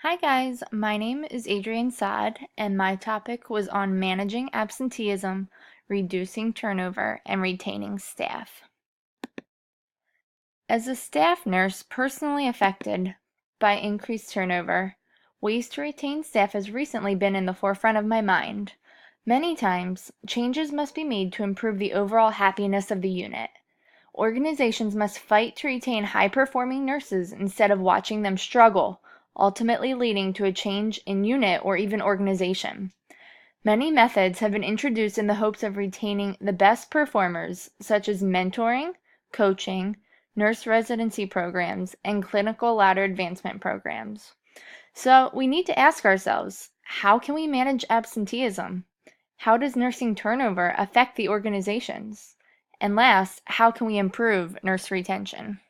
Hi guys, my name is Adrienne Saad, and my topic was on managing absenteeism, reducing turnover, and retaining staff. As a staff nurse personally affected by increased turnover, ways to retain staff has recently been in the forefront of my mind. Many times, changes must be made to improve the overall happiness of the unit. Organizations must fight to retain high-performing nurses instead of watching them struggle, ultimately leading to a change in unit or even organization. Many methods have been introduced in the hopes of retaining the best performers, such as mentoring, coaching, nurse residency programs, and clinical ladder advancement programs. So we need to ask ourselves, how can we manage absenteeism? How does nursing turnover affect the organizations? And last, how can we improve nurse retention?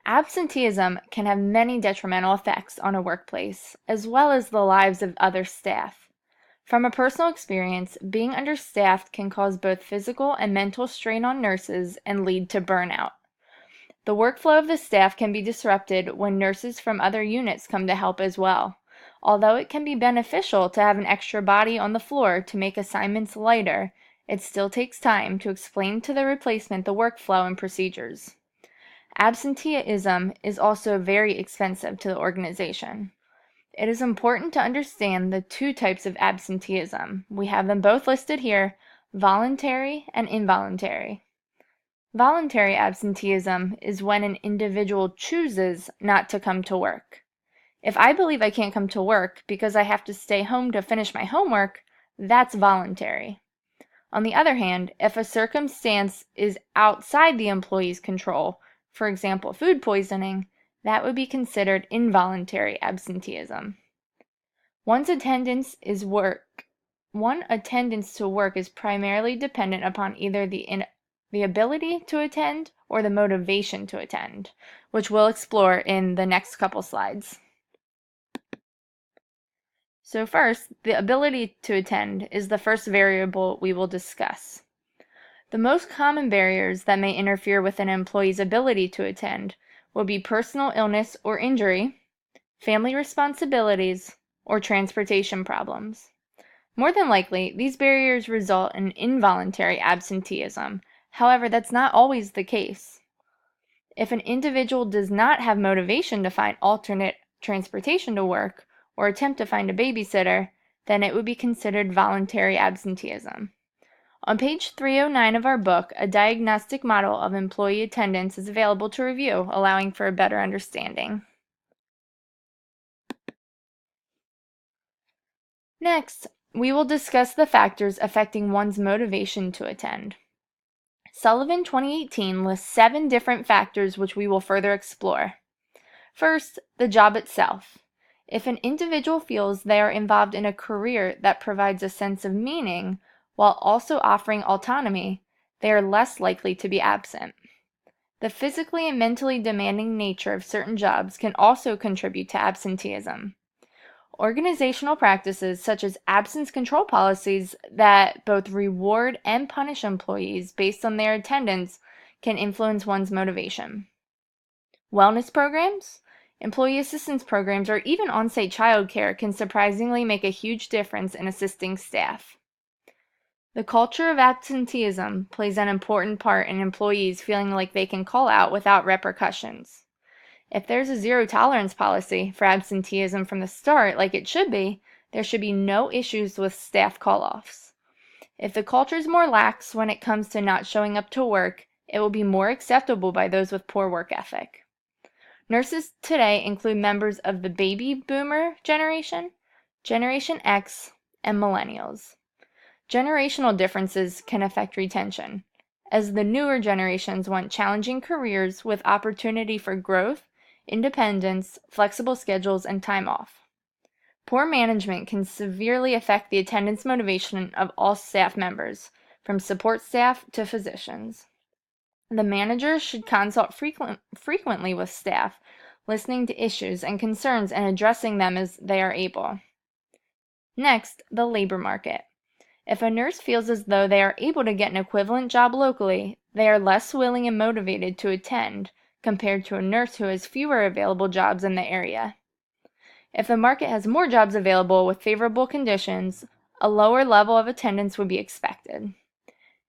Absenteeism can have many detrimental effects on a workplace, as well as the lives of other staff. From a personal experience, being understaffed can cause both physical and mental strain on nurses and lead to burnout. The workflow of the staff can be disrupted when nurses from other units come to help as well. Although it can be beneficial to have an extra body on the floor to make assignments lighter, it still takes time to explain to the replacement the workflow and procedures. Absenteeism is also very expensive to the organization. It is important to understand the two types of absenteeism. We have them both listed here, voluntary and involuntary. Voluntary absenteeism is when an individual chooses not to come to work. If I believe I can't come to work because I have to stay home to finish my homework, that's voluntary. On the other hand, if a circumstance is outside the employee's control, for example, food poisoning, that would be considered involuntary absenteeism. One's attendance to work is primarily dependent upon either the ability to attend or the motivation to attend, which we'll explore in the next couple slides. So first, the ability to attend is the first variable we will discuss. The most common barriers that may interfere with an employee's ability to attend will be personal illness or injury, family responsibilities, or transportation problems. More than likely, these barriers result in involuntary absenteeism. However, that's not always the case. If an individual does not have motivation to find alternate transportation to work or attempt to find a babysitter, then it would be considered voluntary absenteeism. On page 309 of our book, a diagnostic model of employee attendance is available to review, allowing for a better understanding. Next, we will discuss the factors affecting one's motivation to attend. Sullivan 2018 lists 7 different factors which we will further explore. First, the job itself. If an individual feels they are involved in a career that provides a sense of meaning while also offering autonomy, they are less likely to be absent. The physically and mentally demanding nature of certain jobs can also contribute to absenteeism. Organizational practices such as absence control policies that both reward and punish employees based on their attendance can influence one's motivation. Wellness programs, employee assistance programs, or even on-site childcare can surprisingly make a huge difference in assisting staff. The culture of absenteeism plays an important part in employees feeling like they can call out without repercussions. If there's a zero tolerance policy for absenteeism from the start, like it should be, there should be no issues with staff call-offs. If the culture is more lax when it comes to not showing up to work, it will be more acceptable by those with poor work ethic. Nurses today include members of the baby boomer generation, Generation X, and millennials. Generational differences can affect retention, as the newer generations want challenging careers with opportunity for growth, independence, flexible schedules, and time off. Poor management can severely affect the attendance motivation of all staff members, from support staff to physicians. The manager should consult frequently with staff, listening to issues and concerns and addressing them as they are able. Next, the labor market. If a nurse feels as though they are able to get an equivalent job locally, they are less willing and motivated to attend compared to a nurse who has fewer available jobs in the area. If the market has more jobs available with favorable conditions, a lower level of attendance would be expected.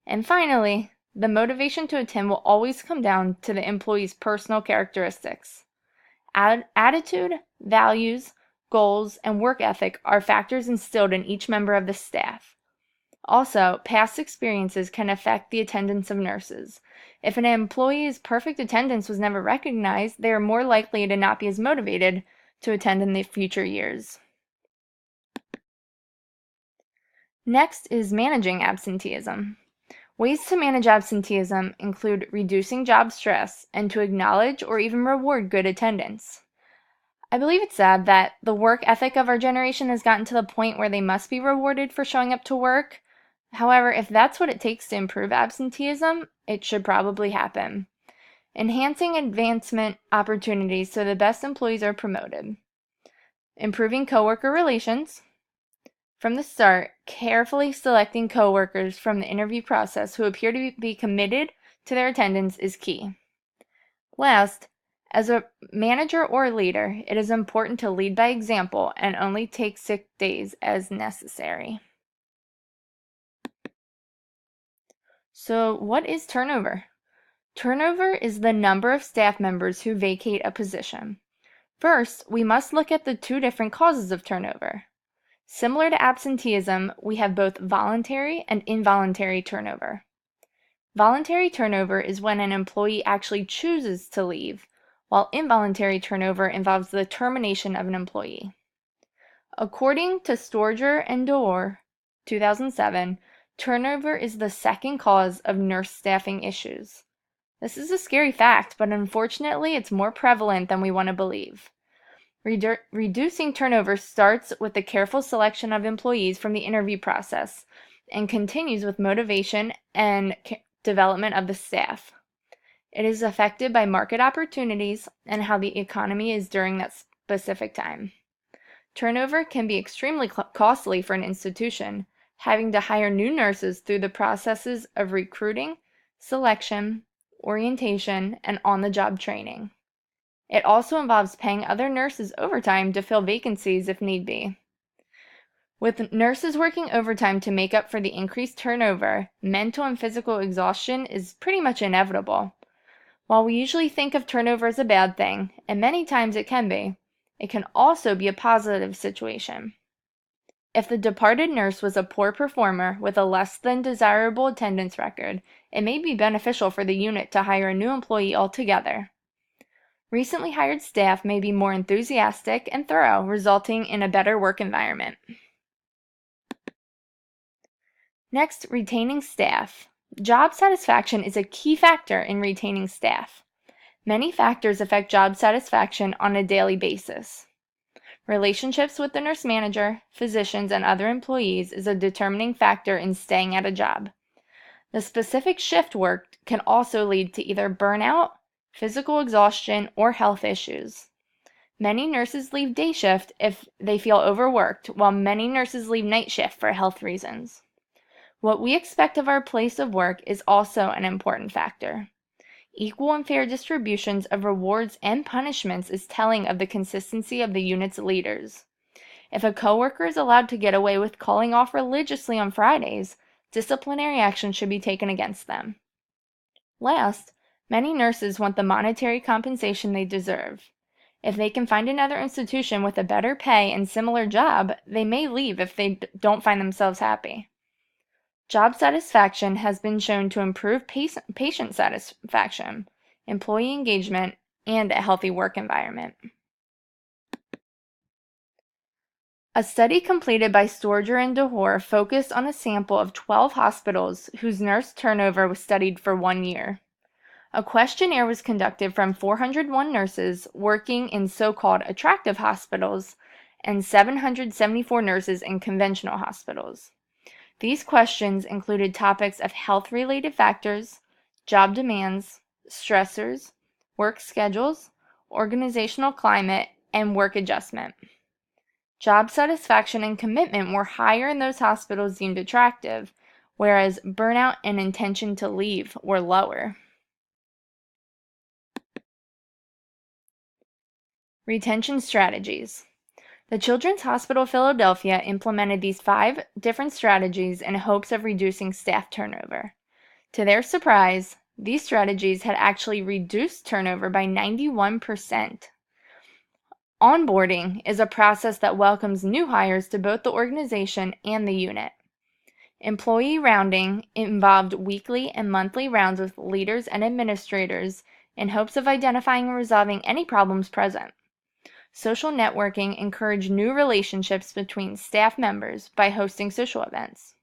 And finally, the motivation to attend will always come down to the employee's personal characteristics. Attitude, values, goals, and work ethic are factors instilled in each member of the staff. Also, past experiences can affect the attendance of nurses. If an employee's perfect attendance was never recognized, they are more likely to not be as motivated to attend in the future years. Next is managing absenteeism. Ways to manage absenteeism include reducing job stress and to acknowledge or even reward good attendance. I believe it's sad that the work ethic of our generation has gotten to the point where they must be rewarded for showing up to work. However, if that's what it takes to improve absenteeism, it should probably happen. Enhancing advancement opportunities so the best employees are promoted. Improving coworker relations. From the start, carefully selecting coworkers from the interview process who appear to be committed to their attendance is key. Last, as a manager or leader, it is important to lead by example and only take sick days as necessary. So, what is turnover? Turnover is the number of staff members who vacate a position. First, we must look at the two different causes of turnover. Similar to absenteeism, we have both voluntary and involuntary turnover. Voluntary turnover is when an employee actually chooses to leave, while involuntary turnover involves the termination of an employee. According to Storger and Dorr, 2007, turnover is the second cause of nurse staffing issues. This is a scary fact, but unfortunately it's more prevalent than we want to believe. Reducing turnover starts with the careful selection of employees from the interview process and continues with motivation and development of the staff. It is affected by market opportunities and how the economy is during that specific time. Turnover can be extremely costly for an institution, having to hire new nurses through the processes of recruiting, selection, orientation, and on-the-job training. It also involves paying other nurses overtime to fill vacancies if need be. With nurses working overtime to make up for the increased turnover, mental and physical exhaustion is pretty much inevitable. While we usually think of turnover as a bad thing, and many times it can be, it can also be a positive situation. If the departed nurse was a poor performer with a less than desirable attendance record, it may be beneficial for the unit to hire a new employee altogether. Recently hired staff may be more enthusiastic and thorough, resulting in a better work environment. Next, retaining staff. Job satisfaction is a key factor in retaining staff. Many factors affect job satisfaction on a daily basis. Relationships with the nurse manager, physicians, and other employees is a determining factor in staying at a job. The specific shift worked can also lead to either burnout, physical exhaustion, or health issues. Many nurses leave day shift if they feel overworked, while many nurses leave night shift for health reasons. What we expect of our place of work is also an important factor. Equal and fair distributions of rewards and punishments is telling of the consistency of the unit's leaders. If a coworker is allowed to get away with calling off religiously on Fridays, disciplinary action should be taken against them. Last, many nurses want the monetary compensation they deserve. If they can find another institution with a better pay and similar job, they may leave if they don't find themselves happy. Job satisfaction has been shown to improve patient satisfaction, employee engagement, and a healthy work environment. A study completed by Storger and DeHoore focused on a sample of 12 hospitals whose nurse turnover was studied for 1 year. A questionnaire was conducted from 401 nurses working in so-called attractive hospitals and 774 nurses in conventional hospitals. These questions included topics of health-related factors, job demands, stressors, work schedules, organizational climate, and work adjustment. Job satisfaction and commitment were higher in those hospitals deemed attractive, whereas burnout and intention to leave were lower. Retention strategies. The Children's Hospital of Philadelphia implemented these 5 different strategies in hopes of reducing staff turnover. To their surprise, these strategies had actually reduced turnover by 91%. Onboarding is a process that welcomes new hires to both the organization and the unit. Employee rounding involved weekly and monthly rounds with leaders and administrators in hopes of identifying and resolving any problems present. Social networking encouraged new relationships between staff members by hosting social events.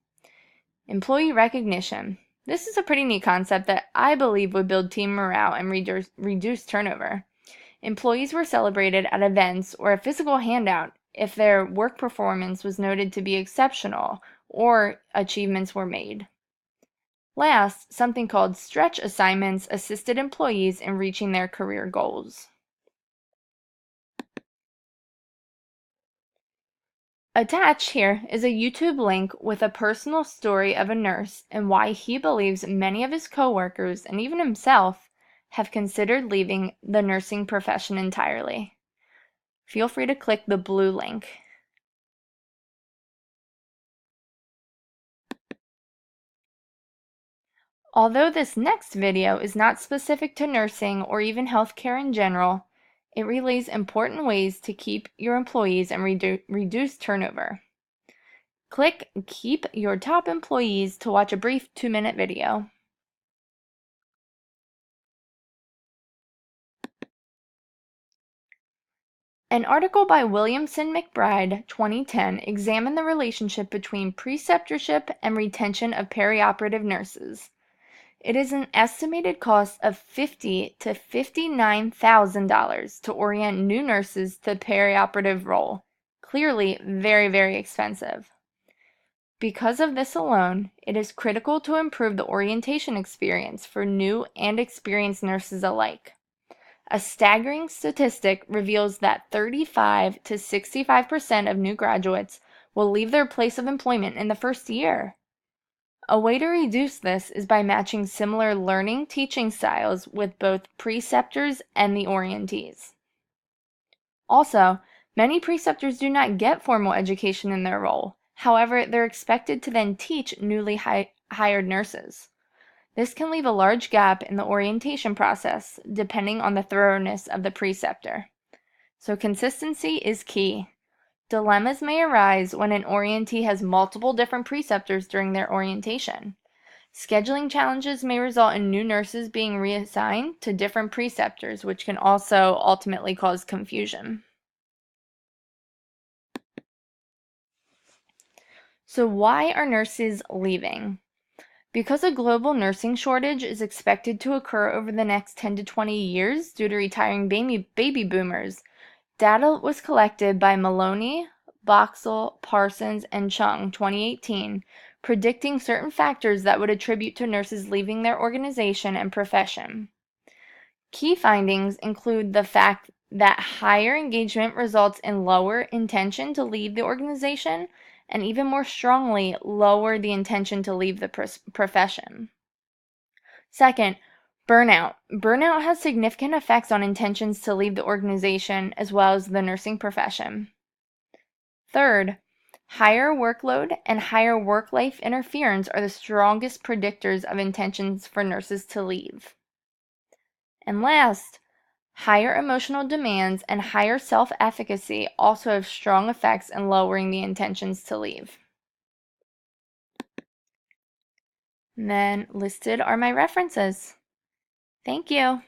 Employee recognition. This is a pretty neat concept that I believe would build team morale and reduce turnover. Employees were celebrated at events or a physical handout if their work performance was noted to be exceptional or achievements were made. Last, something called stretch assignments assisted employees in reaching their career goals. Attached here is a YouTube link with a personal story of a nurse and why he believes many of his coworkers and even himself have considered leaving the nursing profession entirely. Feel free to click the blue link. Although this next video is not specific to nursing or even healthcare in general, it relays important ways to keep your employees and reduce turnover. Click Keep Your Top Employees to watch a brief 2-minute video. An article by Williamson McBride, 2010, examined the relationship between preceptorship and retention of perioperative nurses. It is an estimated cost of $50,000 to $59,000 to orient new nurses to the perioperative role. Clearly, very, very expensive. Because of this alone, it is critical to improve the orientation experience for new and experienced nurses alike. A staggering statistic reveals that 35 to 65% of new graduates will leave their place of employment in the first year. A way to reduce this is by matching similar learning teaching styles with both preceptors and the orientees. Also, many preceptors do not get formal education in their role. However, they're expected to then teach newly hired nurses. This can leave a large gap in the orientation process, depending on the thoroughness of the preceptor. So consistency is key. Dilemmas may arise when an orientee has multiple different preceptors during their orientation. Scheduling challenges may result in new nurses being reassigned to different preceptors, which can also ultimately cause confusion. So why are nurses leaving? Because a global nursing shortage is expected to occur over the next 10 to 20 years due to retiring baby boomers, data was collected by Maloney, Boxall, Parsons, and Chung, 2018, predicting certain factors that would attribute to nurses leaving their organization and profession. Key findings include the fact that higher engagement results in lower intention to leave the organization, and even more strongly, lower the intention to leave the profession. Second, burnout. Burnout has significant effects on intentions to leave the organization as well as the nursing profession. Third, higher workload and higher work-life interference are the strongest predictors of intentions for nurses to leave. And last, higher emotional demands and higher self-efficacy also have strong effects in lowering the intentions to leave. And then listed are my references. Thank you.